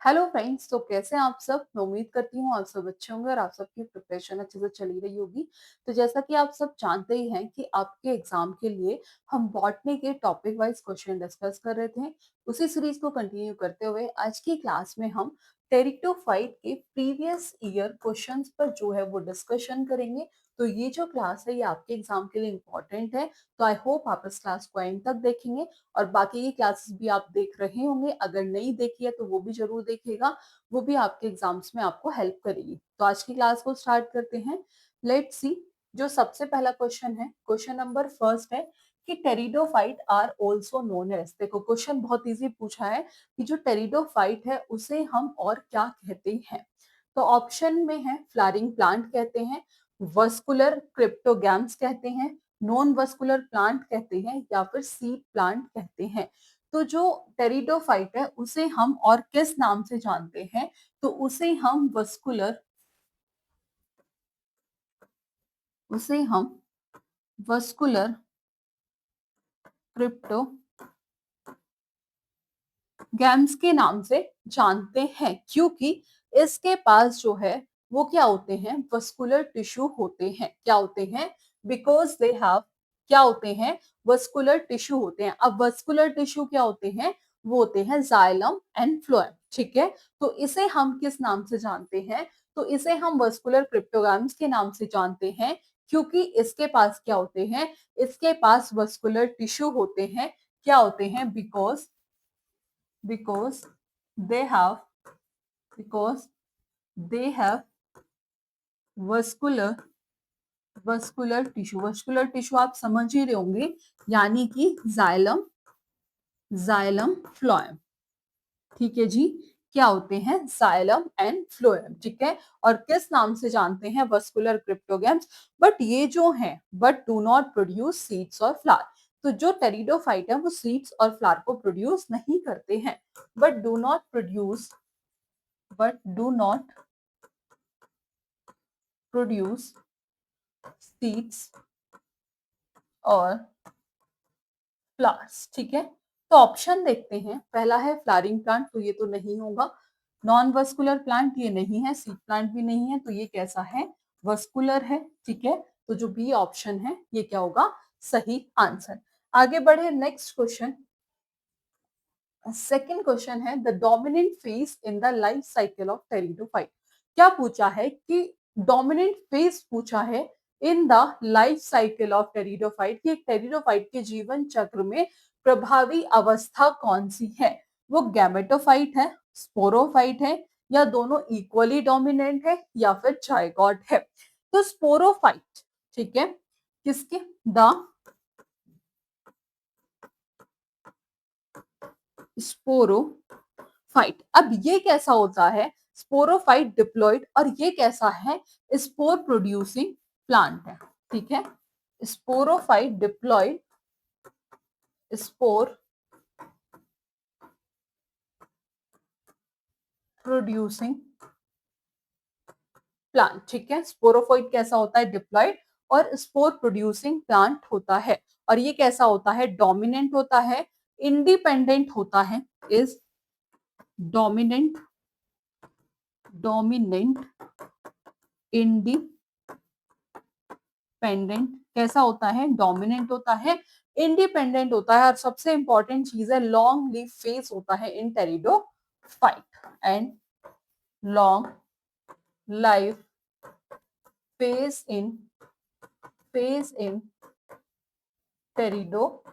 Hello friends, तो कैसे हैं आप सब। मैं उम्मीद करती हूँ आप सब अच्छे होंगे और आप सबकी प्रिपरेशन अच्छे से चली रही होगी। तो जैसा कि आप सब जानते ही हैं कि आपके एग्जाम के लिए हम बॉटनी के टॉपिक वाइज क्वेश्चन डिस्कस कर रहे थे। उसी सीरीज को कंटिन्यू करते हुए आज की क्लास में हम टेरिडोफाइट के प्रीवियस ईयर क्वेश्चंस पर जो है वो डिस्कशन करेंगे। तो ये जो क्लास है ये आपके एग्जाम के लिए इम्पोर्टेंट है। तो आई होप आप इस क्लास को एंड तक देखेंगे और बाकी की क्लासेस भी आप देख रहे होंगे। अगर नहीं देखी है तो वो भी जरूर देखिएगा, वो भी आपके एग्जाम्स में आपको हेल्प करेगी। तो आज की क्लास को स्टार्ट करते हैं। Let's see. जो सबसे पहला क्वेश्चन है, क्वेश्चन नंबर फर्स्ट है कि pteridophyte are also known as. देखो क्वेश्चन बहुत इजी पूछा है कि जो टेरिडोफाइट है उसे हम और क्या कहते हैं। तो ऑप्शन में है फ्लावरिंग प्लांट कहते हैं, वस्कुलर क्रिप्टोगैम्स कहते हैं, नॉन वस्कुलर प्लांट कहते हैं या फिर सीड प्लांट कहते हैं। तो जो टेरिडोफाइट है उसे हम और किस नाम से जानते हैं, तो उसे हम वस्कुलर क्रिप्टो गैम्स के नाम से जानते हैं, क्योंकि इसके पास जो है वो क्या होते हैं, वस्कुलर टिश्यू होते हैं। क्या होते हैं? बिकॉज दे हैव, क्या होते हैं, वस्कुलर टिश्यू होते हैं। अब वस्कुलर टिश्यू क्या होते हैं, वो होते हैं जाइलम एंड फ्लोएम। ठीक है, तो इसे हम किस नाम से जानते हैं, तो इसे हम वस्कुलर क्रिप्टोगैम्स के नाम से जानते हैं, क्योंकि इसके पास क्या होते हैं, इसके पास वस्कुलर टिश्यू होते हैं। क्या होते हैं? because they have because they have vascular vascular tissue आप समझ ही रहे होंगे, यानी कि जाइलम फ्लोएम। ठीक है जी, क्या होते हैं, जाइलम एंड फ्लोएम। ठीक है, और किस नाम से जानते हैं, वस्कुलर क्रिप्टोगैम्स। बट ये जो है but do not produce seeds और फ्लावर। तो जो टेरिडोफाइट है वो सीड्स और फ्लावर को प्रोड्यूस नहीं करते हैं, but do not produce seeds और फ्लावर्स। ठीक है, तो ऑप्शन देखते हैं। पहला है फ्लावरिंग प्लांट, तो ये तो नहीं होगा। नॉन वस्कुलर प्लांट ये नहीं है, सीड प्लांट भी नहीं है, तो ये कैसा है, वस्कुलर है। ठीक है, तो जो बी ऑप्शन है ये क्या होगा, सही आंसर। आगे बढ़े, नेक्स्ट क्वेश्चन। सेकेंड क्वेश्चन है the dominant phase in the life cycle of pteridophyte. क्या पूछा है कि डोमिनेंट फेज पूछा है in the life cycle of pteridophyte, कि एक टेरिडोफाइट के जीवन चक्र में प्रभावी अवस्था कौन सी है। वो गैमेटोफाइट है, स्पोरोफाइट है, या दोनों इक्वली डोमिनेंट है, या फिर जायगोट है। तो स्पोरोफाइट, ठीक है, किसके, द स्पोरोफाइट। अब ये कैसा होता है, स्पोरोफाइट डिप्लॉइड, और ये कैसा है, स्पोर प्रोड्यूसिंग प्लांट है। ठीक है, sporophyte diploid spore producing plant. ठीक है, स्पोरोफाइट कैसा होता है, डिप्लॉइड और स्पोर प्रोड्यूसिंग प्लांट होता है। और ये कैसा होता है, डोमिनेंट होता है, इंडिपेंडेंट होता है, इज डोमिनेंट डोमिनेंट इंडिपेंडेंट। कैसा होता है, डोमिनेंट होता है, इंडिपेंडेंट होता है, और सबसे इंपॉर्टेंट चीज है लॉन्ग लिव फेज होता है in pteridophyte. And long life phase in pteridophyte.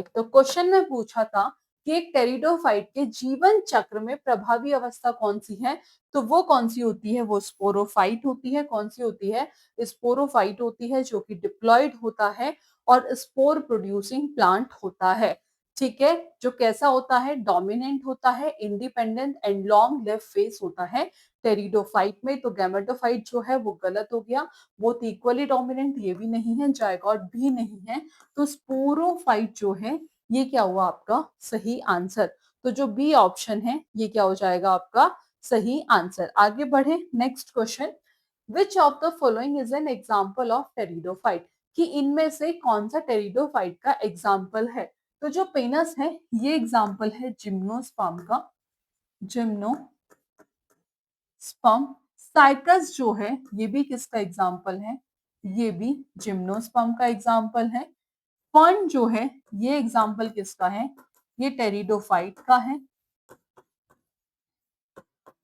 तो क्वेश्चन में पूछा था कि एक टेरिडोफाइट के जीवन चक्र में प्रभावी अवस्था कौन सी है, तो वो कौन सी होती है, वो स्पोरोफाइट होती है। कौन सी होती है, स्पोरोफाइट होती है, जो कि डिप्लॉयड होता है और स्पोर प्रोड्यूसिंग प्लांट होता है। ठीक है, जो कैसा होता है, डोमिनेंट होता है, independent and long live phase होता है टेरिडोफाइट में। तो गैमेटोफाइट जो है वो गलत हो गया, बोथ इक्वली डोमिनेंट ये भी नहीं है, जायगोट भी नहीं है। तो स्पोरोफाइट जो है ये क्या हुआ आपका सही आंसर। तो जो बी ऑप्शन है ये क्या हो जाएगा आपका सही आंसर। आगे बढ़े, next question. Which of the following is an example of pteridophyte, कि इनमें से कौन सा टेरिडोफाइट का एग्जाम्पल है। तो जो पेनस है ये एग्जाम्पल है जिम्नोस्पर्म का, जिम्नोस्पर्म। साइकस जो है ये भी किसका एग्जाम्पल है, ये भी जिम्नोस्पर्म का एग्जाम्पल है। फर्न जो है ये एग्जाम्पल किसका है, ये टेरिडोफाइट का है।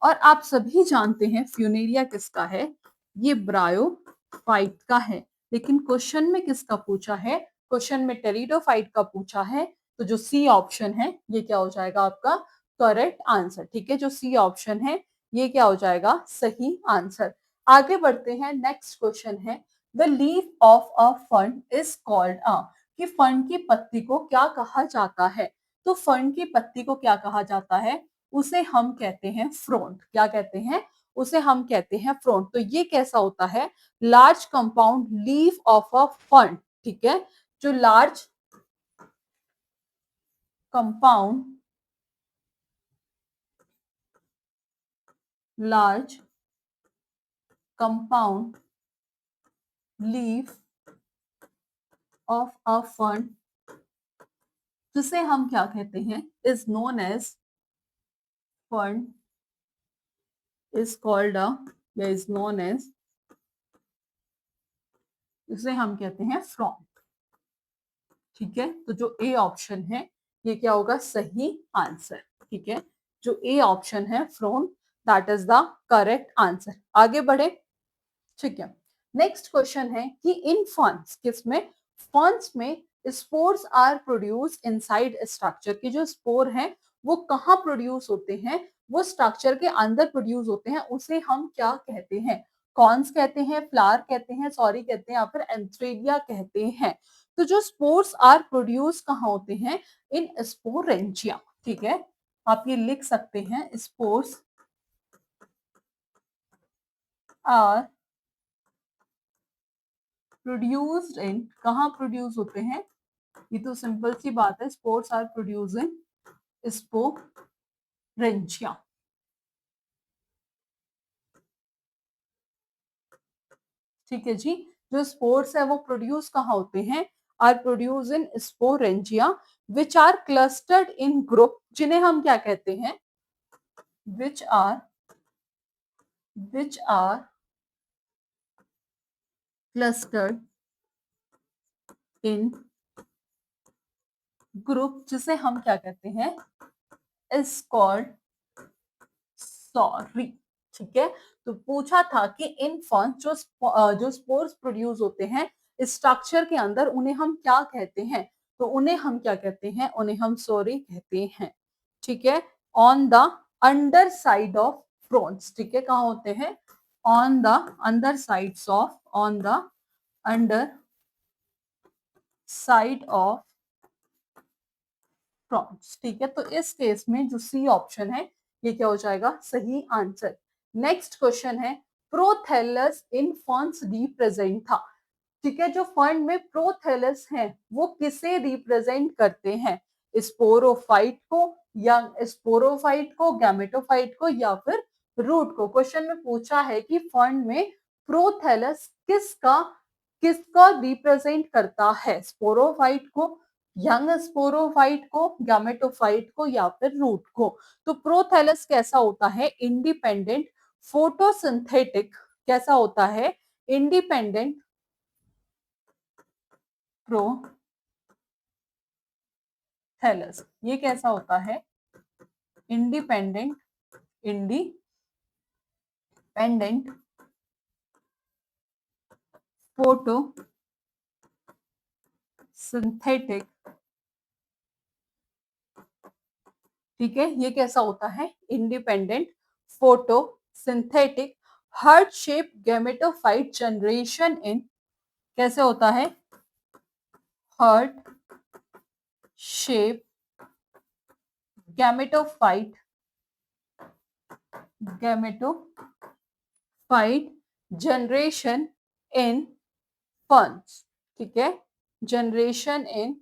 और आप सभी जानते हैं फ्यूनेरिया किसका है, ये ब्रायोफाइट का है। लेकिन क्वेश्चन में किसका पूछा है, क्वेश्चन में टेरिडोफाइट का पूछा है। तो जो सी ऑप्शन है ये क्या हो जाएगा आपका करेक्ट आंसर। ठीक है, जो सी ऑप्शन है ये क्या हो जाएगा सही आंसर। आगे बढ़ते हैं, नेक्स्ट क्वेश्चन है the leaf of a fern is called अ, कि फर्न की पत्ती को क्या कहा जाता है। तो फर्न की पत्ती को क्या कहा जाता है, उसे हम कहते हैं फ्रोंट। क्या कहते हैं, उसे हम कहते हैं फ्रोंट। तो ये कैसा होता है, large compound leaf of a fern. ठीक है, जो large compound, large compound leaf of a fern, जिसे हम क्या कहते हैं, is known as fern, is called a, या इज नोन एज, इसे हम कहते हैं फ्रॉन्ट। ठीक है, तो जो ए ऑप्शन है ये क्या होगा सही आंसर। ठीक है, जो ए ऑप्शन है frond, that is the correct answer. आगे बढ़े। ठीक है, नेक्स्ट क्वेश्चन है कि इन फॉन्स, किसमें, फॉन्स में spores are produce inside structure, की जो स्पोर हैं वो कहाँ प्रोड्यूस होते हैं, वो स्ट्रक्चर के अंदर प्रोड्यूस होते हैं। उसे हम क्या कहते हैं, कॉन्स कहते हैं, फ्लावर कहते हैं, सॉरी कहते हैं, या फिर एंथ्रेलिया कहते हैं। तो जो स्पोर्स आर प्रोड्यूस कहाँ होते हैं, इन स्पोरेंजिया। ठीक है, आप ये लिख सकते हैं, स्पोर्स आर प्रोड्यूस्ड इन, कहाँ प्रोड्यूस होते हैं, ये तो सिंपल सी बात है, spores are produce in sporangia. ठीक है जी, जो स्पोर्स है वो प्रोड्यूस कहाँ होते हैं, are produce in sporangia, which are clustered in group, जिन्हें हम क्या कहते हैं, which are, which are clustered in group, जिसे हम क्या कहते हैं, इज कॉल्ड सॉरी। ठीक है, तो पूछा था कि इन फॉन्स जो स्पोर्स प्रोड्यूस होते हैं स्ट्रक्चर के अंदर, उन्हें हम क्या कहते हैं, तो उन्हें हम क्या कहते हैं, उन्हें हम सॉरी कहते हैं। ठीक है, on the under side of Fronx. ठीक है, कहाँ होते हैं, on the under sides of, on the under side of prawns. ठीक है, तो इस केस में जो सी ऑप्शन है ये क्या हो जाएगा सही आंसर। नेक्स्ट क्वेश्चन है प्रोथैलस इन फर्न्स रिप्रेजेंट था। ठीक है, जो फर्न में प्रोथैलस है वो किसे रिप्रेजेंट करते हैं, स्पोरोफाइट को, या स्पोरोफाइट को, गैमेटोफाइट को, या फिर रूट को। क्वेश्चन में पूछा है कि फर्न में प्रोथैलस किसका किसका रिप्रेजेंट करता है, स्पोरोफाइट को, यंग स्पोरोफाइट को, गैमेटोफाइट को, या फिर रूट को। तो प्रोथैलस कैसा होता है, इंडिपेंडेंट फोटोसिंथेटिक, कैसा होता है, इंडिपेंडेंट प्रोथैलस। ये कैसा होता है, इंडिपेंडेंट, इंडिपेंडेंट फोटो सिंथेटिक। ठीक है, ये कैसा होता है, independent photo synthetic heart shape gametophyte generation in, कैसे होता है, heart shape gametophyte, gametophyte generation in ferns. ठीक है, जनरेशन इन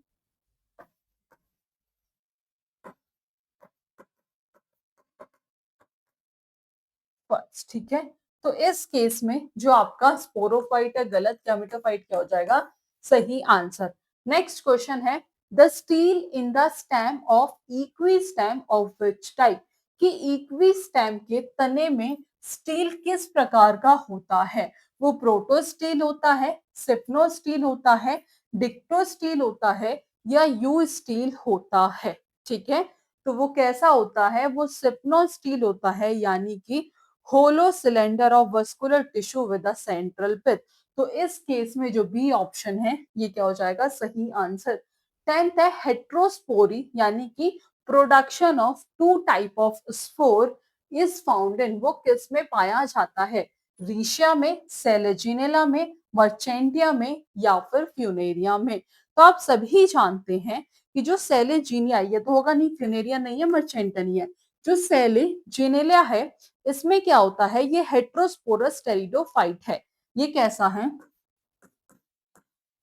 फर्न्स। ठीक है, तो इस केस में जो आपका स्पोरोफाइट है गलत, गैमेटोफाइट क्या हो जाएगा सही आंसर। नेक्स्ट क्वेश्चन है the steel in the stem of equi stem of which type, कि इक्वी स्टेम के तने में स्टील किस प्रकार का होता है, वो प्रोटो स्टील होता है, सिप्नो स्टील होता है, डिक्टो स्टील होता है, या यू स्टील होता है। ठीक है, तो वो कैसा होता है, वो सिप्नो स्टील होता है, यानी कि hollow cylinder of vascular tissue with a central pith. तो इस केस में जो बी ऑप्शन है ये क्या हो जाएगा, सही आंसर। 10th है हेट्रोस्पोरी, यानी कि production of two type of spore is found in, वो किस में पाया जाता है, रीशिया में, सेलेजिनेला में, मर्चेंटिया में, या फिर फ्यूनेरिया में। तो आप सभी जानते हैं कि जो सेलेजीनिया, ये तो होगा नहीं, फ्यूनेरिया नहीं है, मर्चेंटनिया, जो सेलेजिनेला है इसमें क्या होता है, ये हेट्रोस्पोरस टेरिडोफाइट है। ये कैसा है,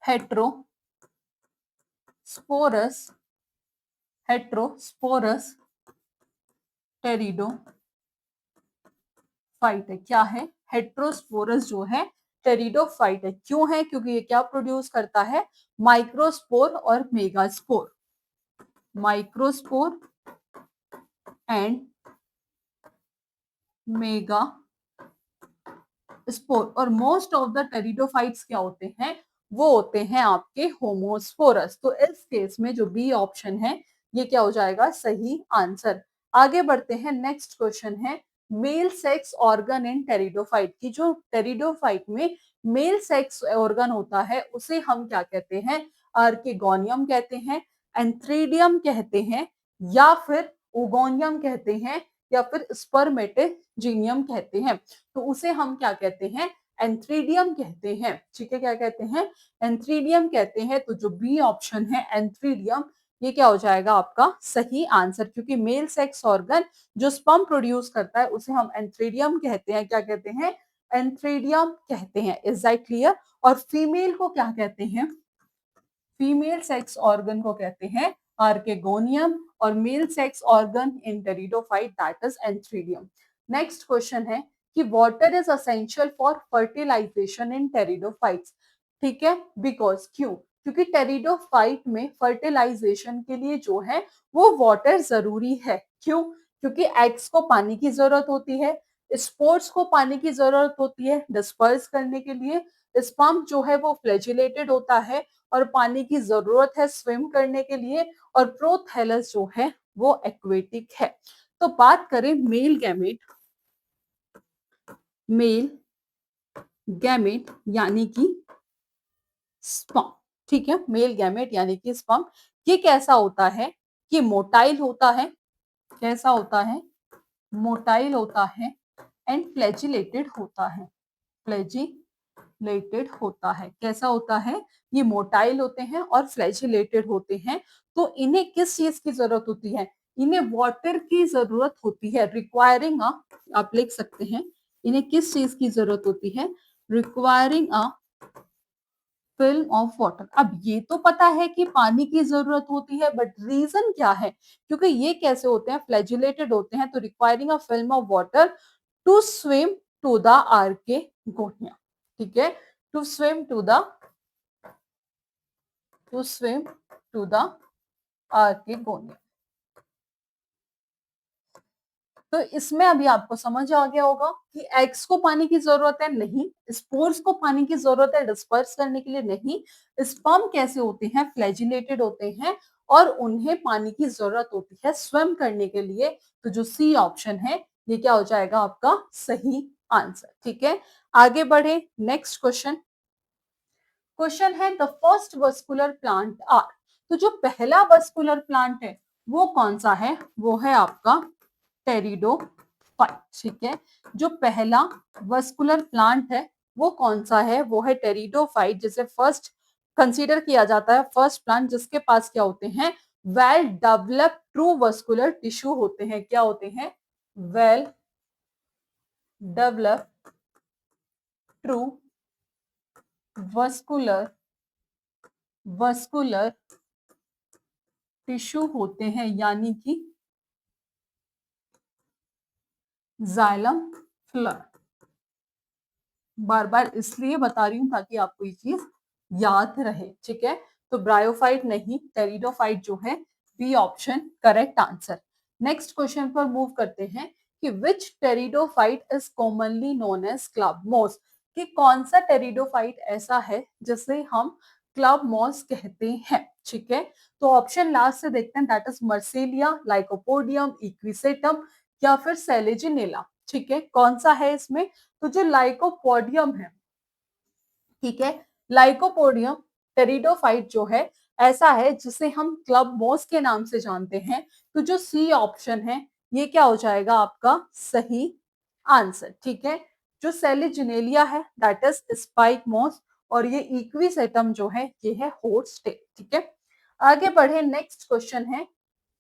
हेट्रोस्पोरस, हेट्रोस्पोरस टेरिडोफाइट है। क्या है, हेट्रोस्पोरस जो है टेरिडोफाइट है। क्यों है, क्योंकि ये क्या प्रोड्यूस करता है, माइक्रोस्पोर और megaspore, microspore and mega spore. और मोस्ट ऑफ द टेरिडोफाइट्स क्या होते हैं, वो होते हैं आपके होमोस्पोरस। तो इस केस में जो बी ऑप्शन है ये क्या हो जाएगा, सही आंसर। आगे बढ़ते हैं, नेक्स्ट क्वेश्चन है mail sex organ in pteridophyte, की जो टेरिडोफाइट में मेल सेक्स ऑर्गन होता है उसे हम क्या कहते हैं, आर्केगोनियम कहते हैं, एंथ्रीडियम कहते हैं, या फिर ओगोनियम कहते हैं, या फिर स्पर्मेटोजीनियम कहते हैं। तो उसे हम क्या कहते हैं, एंथ्रीडियम कहते हैं। ठीक है, क्या कहते हैं, एंथ्रीडियम कहते हैं। तो जो बी ऑप्शन है एंथ्रीडियम, ये क्या हो जाएगा आपका सही आंसर, क्योंकि मेल सेक्स ऑर्गन जो स्पर्म प्रोड्यूस करता है उसे हम एंथ्रीडियम कहते हैं। क्या कहते हैं, एंथ्रीडियम कहते हैं। Is that clear. और फीमेल को क्या कहते हैं, फीमेल सेक्स ऑर्गन को कहते हैं आर्केगोनियम, और male sex organ in pteridophyte that is antheridium. Next question है कि water is essential for fertilisation in pteridophytes. ठीक है, बिकॉज क्यों, क्योंकि टेरिडोफाइट में फर्टिलाइजेशन के लिए जो है वो वाटर जरूरी है। क्यों, क्योंकि एग्स को पानी की जरूरत होती है, स्पोर्स को पानी की जरूरत होती है डिस्पर्स करने के लिए, स्पर्म जो है वो फ्लैजिलेटेड होता है और पानी की जरूरत है स्विम करने के लिए, और प्रोथैलस जो है वो एक्वेटिक है। तो बात करें मेल गैमेट, मेल गैमेट यानी कि स्पर्म। ठीक है, मेल गैमेट यानी कि स्पर्म, ये कैसा होता है, ये मोटाइल होता है, कैसा होता है, मोटाइल होता है, एंड फ्लैजिलेटेड होता है, फ्लैजिलेटेड होता है। कैसा होता है, ये मोटाइल होते हैं और फ्लैजिलेटेड होते हैं। तो इन्हें किस चीज की जरूरत होती है, इन्हें वाटर की जरूरत होती है, रिक्वायरिंग अ, आप लिख सकते हैं, इन्हें किस चीज की जरूरत होती है, requiring a film of water. अब ये तो पता है कि पानी की जरूरत होती है, बट रीजन क्या है, क्योंकि ये कैसे होते हैं, फ्लैजिलेटेड होते हैं, तो requiring a film of water to swim to the archegonia. ठीक है, to swim to the, to swim to the archegonia. तो इसमें अभी आपको समझ आ गया होगा कि एग्स को पानी की जरूरत है, नहीं, स्पोर्स को पानी की जरूरत है डिस्पर्स करने के लिए, नहीं, स्पर्म कैसे होते हैं, फ्लैजिलेटेड होते हैं और उन्हें पानी की जरूरत होती है स्विम करने के लिए। तो जो सी ऑप्शन है ये क्या हो जाएगा आपका सही आंसर। ठीक है, आगे बढ़े, नेक्स्ट क्वेश्चन। क्वेश्चन है the first vascular plant are. तो जो पहला वस्कुलर प्लांट है वो कौन सा है, वो है आपका टेरिडोफाइट। ठीक है, जो पहला वस्कुलर प्लांट है वो कौन सा है, वो है टेरिडोफाइट, जिसे फर्स्ट कंसीडर किया जाता है, फर्स्ट प्लांट जिसके पास क्या होते हैं, well developed true vascular tissue होते हैं। क्या होते हैं, well developed true vascular, vascular tissue होते हैं, यानी कि जाइलम फ्लोएम। बार बार इसलिए बता रही हूं ताकि आपको ये चीज याद रहे। ठीक है, तो ब्रायोफाइट नहीं, टेरिडोफाइट जो है B option correct answer. Next question पर मूव करते हैं कि which pteridophyte is commonly known as club moss, कि कौन सा टेरिडोफाइट ऐसा है जिसे हम क्लब मॉस कहते हैं। ठीक है, तो ऑप्शन लास्ट से देखते हैं, दैट इज मर्सेलिया, लाइकोपोडियम, इक्विसेटम या फिर सेलेजिनेला। ठीक है, कौन सा है इसमें, तो जो लाइकोपोडियम है, ठीक है, लाइकोपोडियम टेरिडोफाइट जो है ऐसा है जिसे हम क्लब मॉस के नाम से जानते हैं। तो जो सी ऑप्शन है ये क्या हो जाएगा आपका सही आंसर। ठीक है, जो सेलिजिनेलिया है दैट इज स्पाइक मॉस, और ये इक्विसेटम जो है ये है होर्स टेल। ठीक है, आगे बढ़े, नेक्स्ट क्वेश्चन है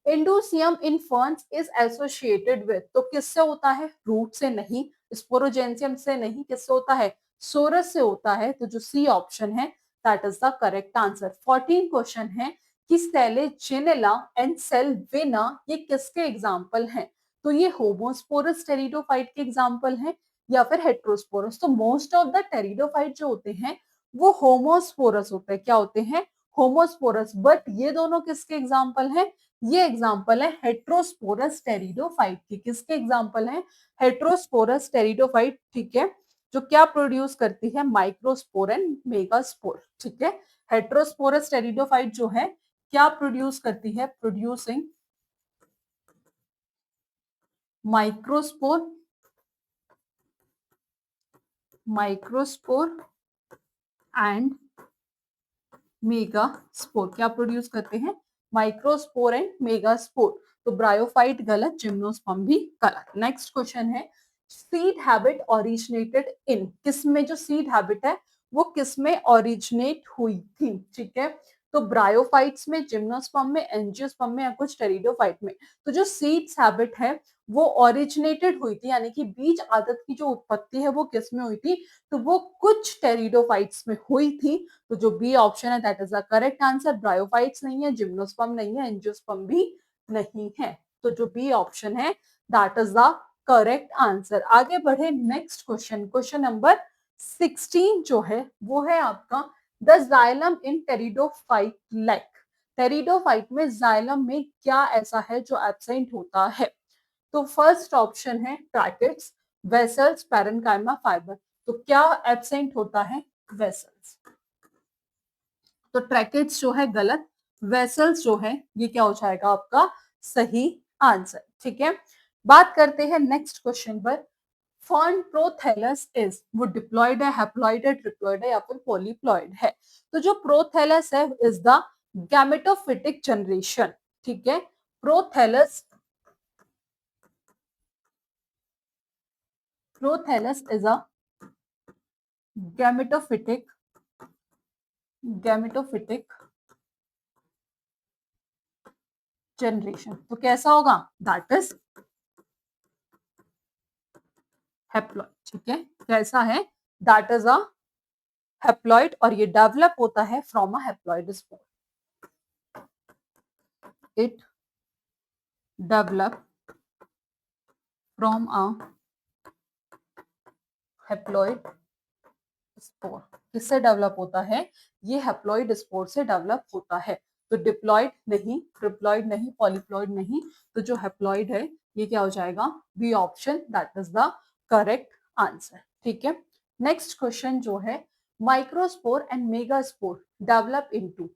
इंडोसियम इन फर्न्स इज एसोसिएटेड विद, तो किससे होता है, रूट से नहीं, स्पोरोजेंसियम से नहीं, किससे होता है, सोरस से होता है। तो जो सी ऑप्शन है that is the correct answer. 14 question है कि सेलेजिनेला एंड सेल्विना ये किसके एग्जाम्पल हैं, तो ये होमोस्पोरस टेरिडोफाइट के एग्जाम्पल हैं या फिर हेट्रोस्पोरस। तो मोस्ट ऑफ द टेरिडोफाइट जो होते हैं वो होमोस्पोरस होते हैं, क्या होते हैं, होमोस्पोरस। बट ये दोनों किसके एग्जाम्पल हैं, ये एग्जाम्पल है हेट्रोस्पोरस टेरिडोफाइट की। किसके एग्जाम्पल है, हेट्रोस्पोरस टेरिडोफाइट। ठीक है, जो क्या प्रोड्यूस करती है, माइक्रोस्पोर एंड मेगास्पोर। ठीक है, हेट्रोस्पोरस टेरिडोफाइट जो है क्या प्रोड्यूस करती है, producing microspore, microspore and megaspore, क्या प्रोड्यूस करते हैं, माइक्रोस्पोर एंड मेगास्पोर। तो ब्रायोफाइट गलत, जिम्नोस्पर्म भी गलत। नेक्स्ट क्वेश्चन है सीड हैबिट ओरिजिनेटेड इन, किसमें जो सीड हैबिट है वो किसमें ओरिजिनेट हुई थी। ठीक है, तो ब्रायोफाइट्स में, जिम्नोस्पर्म में, एंजियोस्पर्म में या कुछ टेरिडोफाइट में। तो जो सीड्स हैबिट है वो ओरिजिनेटेड हुई थी, यानी कि बीज आदत की जो उत्पत्ति है वो किसमें हुई थी, तो वो कुछ टेरिडोफाइट्स में हुई थी। तो जो बी ऑप्शन है that is the correct answer. Bryophytes नहीं है, जिम्नोस्पर्म नहीं है, एंजियोस्पर्म भी नहीं है। तो जो बी ऑप्शन है that is the correct answer. आगे बढ़े, नेक्स्ट क्वेश्चन, क्वेश्चन नंबर 16 जो है वो है आपका the xylem in pteridophyte like, pteridophyte में जाइलम में क्या ऐसा है जो एब्सेंट होता है। तो फर्स्ट ऑप्शन है ट्रैकेट्स, वेसल्स, पैरेन्काइमा, फाइबर। तो क्या एब्सेंट होता है, वेसल्स। तो ट्रैकेट्स जो है गलत, वेसल्स जो है ये क्या हो जाएगा आपका सही आंसर। ठीक है, बात करते हैं नेक्स्ट क्वेश्चन पर। फॉर्न प्रोथैलस इज, वो डिप्लॉयड है, हैप्लॉयड है, ट्रिप्लॉयड है या फिर पॉलीप्लॉयड है। तो जो प्रोथैलस है इज द गैमेटोफिटिक जनरेशन। ठीक है, prothallus, prothallus is a gametophytic, gametophytic generation. तो कैसा होगा, दैट इज हैप्लॉयड। ठीक है, कैसा है, दैट इज अ हैप्लॉयड, और ये डेवलप होता है from a haploid spore. It develop from a haploid spore. किससे डेवलप होता है, ये हैप्लॉयड स्पोर से डेवलप होता है। तो डिप्लॉयड नहीं, ट्रिप्लॉयड नहीं, पॉलीप्लॉयड नहीं, तो जो हैप्लॉयड है ये क्या हो जाएगा, B option that is the correct answer. ठीक है, नेक्स्ट क्वेश्चन जो है microspore and megaspore develop into.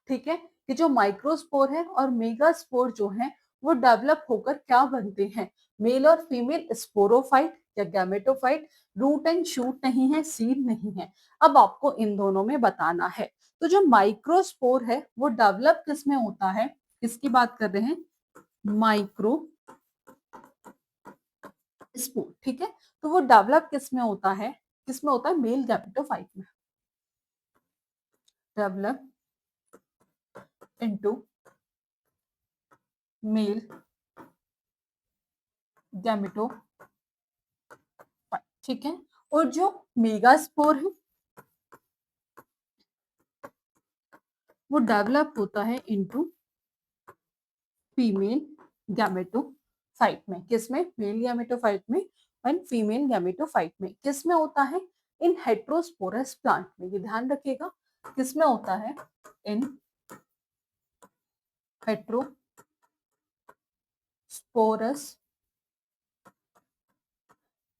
ठीक है, कि जो माइक्रोस्पोर है और मेगास्पोर जो है वो डेवलप होकर क्या बनते हैं, मेल और फीमेल स्पोरोफाइट या गैमेटोफाइट। रूट एंड शूट नहीं है, सीड नहीं है। अब आपको इन दोनों में बताना है। तो जो माइक्रोस्पोर है वो डेवलप किस में होता है, किसकी बात कर रहे हैं, माइक्रो स्पोर। ठीक है, तो वो डेवलप किस में होता है, किस में होता है, मेल गैमेटोफाइट में, डेवलप इनटू मेल गैमेटोफाइट। ठीक है, और जो मेगास्पोर है वो डेवलप होता है इनटू फीमेल गैमेटोफाइट में। किसमें, मेल गैमेटोफाइट में एंड फीमेल गैमेटोफाइट में। किसमें होता है, इन हेट्रोस्पोरस प्लांट में, ये ध्यान रखिएगा, किसमें होता है, इन हेट्रोस्पोरस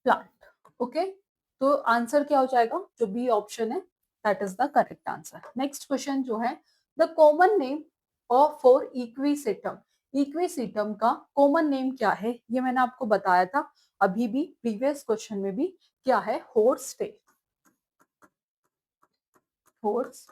प्लांट। ओके, तो आंसर क्या हो जाएगा? जो बी ऑप्शन है that is the correct answer. Next question जो है, the common name of for Equisetum. Equisetum का कॉमन नेम क्या है? ये मैंने आपको बताया था अभी भी प्रीवियस क्वेश्चन में भी। क्या है? Horse tail. हॉर्स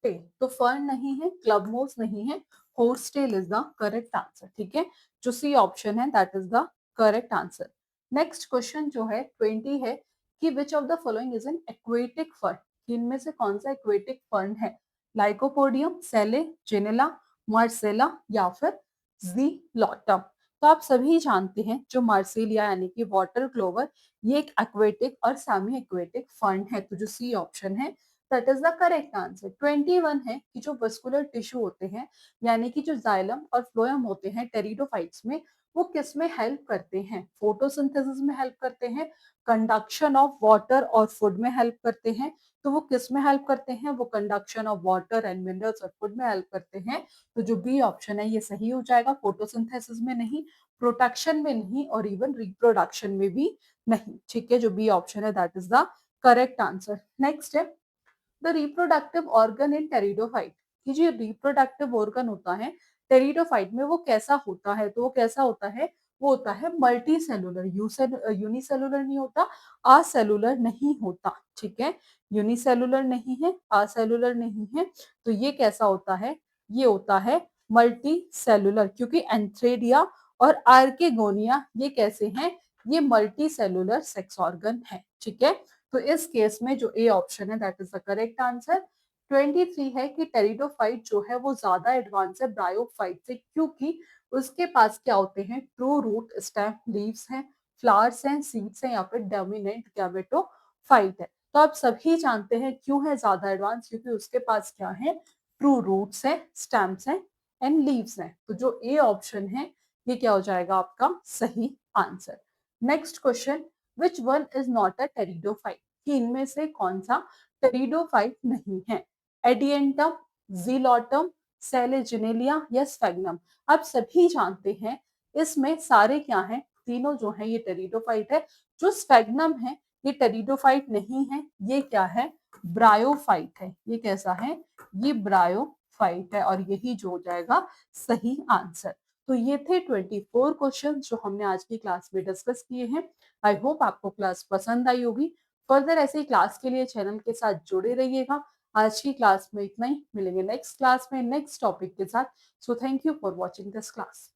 टेल तो फर्न नहीं है, क्लब मोस नहीं है, horse tail is the correct answer. ठीक है, जो सी ऑप्शन है that is the correct answer. Next question जो है 20 है कि which of the following is an aquatic fern. इनमें से कौन सा एक्वेटिक फर्न है? लाइकोपोडियम, सेले, जेनेला, मार्सेला या फिर जीलॉटम। तो आप सभी जानते हैं जो मार्सेलिया यानी कि वाटर क्लोवर, ये एक एक्वेटिक और सेमी एक्वेटिक फर्न है। तो जो सी ऑप्शन है that is the correct answer. 21 है कि जो वस्कुलर टिश्यू होते हैं यानी कि जो जाइलम और फ्लोएम होते हैं टेरिडोफाइट्स में, वो किस में हेल्प करते हैं? फोटोसिंथेसिस में हेल्प करते हैं, कंडक्शन ऑफ वाटर और फूड में हेल्प करते हैं। तो वो किस में हेल्प करते हैं? वो conduction of water and minerals और फूड में हेल्प करते हैं। तो जो बी ऑप्शन है ये सही हो जाएगा। फोटोसिंथेसिस में नहीं, प्रोटेक्शन में नहीं और इवन रिप्रोडक्शन में भी नहीं। ठीक है, जो बी ऑप्शन है that is the correct answer. Next है the reproductive organ in pteridophyte. कि जो रिप्रोडक्टिव ऑर्गन होता है टेरिडोफाइट में वो कैसा होता है? तो वो कैसा होता है? वो होता है मल्टी सेलुलर। यूनिसेलुलर नहीं होता, असेलुलर नहीं होता। ठीक है, यूनिसेलुलर नहीं है, असेलुलर नहीं है। तो ये कैसा होता है? ये होता है मल्टी सेलुलर, क्योंकि एंथ्रेडिया और आर्केगोनिया ये कैसे हैं? ये मल्टी सेलुलर सेक्स ऑर्गन है। ठीक है, तो इस केस में जो ए ऑप्शन है that is the correct answer. 23 है कि टेरिडोफाइट जो है वो ज्यादा एडवांस है ब्रायोफाइट से, क्योंकि उसके पास क्या होते हैं? ट्रू रूट, स्टेम, लीव्स हैं, फ्लावर्स हैं, सीड्स हैं या फिर डोमिनेंट गैमेटोफाइट है। तो आप सभी जानते हैं क्यों है ज्यादा एडवांस, क्योंकि उसके पास क्या है? ट्रू रूट्स है, स्टेम्स हैं एंड लीव्स हैं। तो जो ए ऑप्शन है ये क्या हो जाएगा आपका सही answer. Next question, which one is not a pteridophyte. कि इनमें से कौन सा टेरिडोफाइट नहीं है? एडिएंटम, जीलॉटम, सेलेजिनेलिया या स्फेग्नम। आप सभी जानते हैं इसमें सारे क्या हैं? तीनों जो है ये टेरिडोफाइट है। जो स्फेग्नम है ये टेरिडोफाइट नहीं है, ये क्या है? ब्रायोफाइट है। ये कैसा है? ये ब्रायोफाइट है और यही जो हो जाएगा सही आंसर। तो ये थे 24 क्वेश्चन जो हमने आज की क्लास में डिस्कस किए हैं। आई होप आपको क्लास पसंद आई होगी। फर्दर ऐसी क्लास के लिए चैनल के साथ जुड़े रहिएगा। आज की क्लास में इतना ही, मिलेंगे नेक्स्ट क्लास में नेक्स्ट टॉपिक के साथ। So thank you for watching this class.